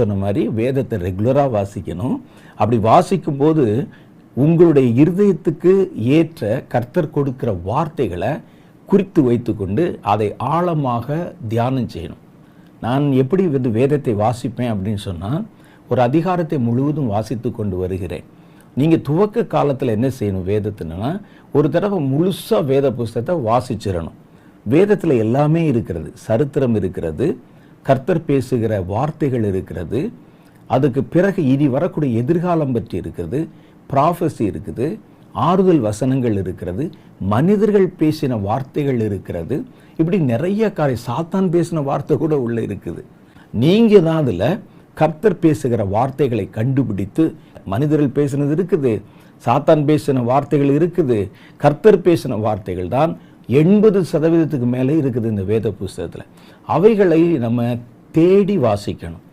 சொன்ன மாதிரி வேதத்தை ரெகுலராக வாசிக்கணும். அப்படி வாசிக்கும்போது உங்களுடைய இருதயத்துக்கு ஏற்ற கர்த்தர் கொடுக்கிற வார்த்தைகளை குறித்து வைத்துக்கொண்டு அதை ஆழமாக தியானம் செய்யணும். நான் எப்படி வேதத்தை வாசிப்பேன் அப்படின்னு சொன்னால், ஒரு அதிகாரத்தை முழுவதும் வாசித்து கொண்டு வருகிறேன். நீங்கள் துவக்க காலத்தில் என்ன செய்யணும் வேதத்தினா, ஒரு தடவை முழுசாக வேத புஸ்தகத்தை வாசிச்சிடணும். வேதத்தில் எல்லாமே இருக்கிறது. சரித்திரம் இருக்கிறது, கர்த்தர் பேசுகிற வார்த்தைகள் இருக்கிறது, அதுக்கு பிறகு இனி வரக்கூடிய எதிர்காலம் பற்றி இருக்கிறது, ப்ராஃபஸி இருக்குது, ஆறுதல் வசனங்கள் இருக்கிறது, மனிதர்கள் பேசின வார்த்தைகள் இருக்கிறது. இப்படி நிறைய சாத்தான் பேசின வார்த்தை கூட உள்ள இருக்குது. நீங்கள் தான் அதில் கர்த்தர் பேசுகிற வார்த்தைகளை கண்டுபிடித்து, மனிதர்கள் பேசினது இருக்குது, சாத்தான் பேசின வார்த்தைகள் இருக்குது, கர்த்தர் பேசின வார்த்தைகள் தான் 80% மேலே இருக்குது இந்த வேத புஸ்தகத்தில். அவைகளை நம்ம தேடி வாசிக்கணும்.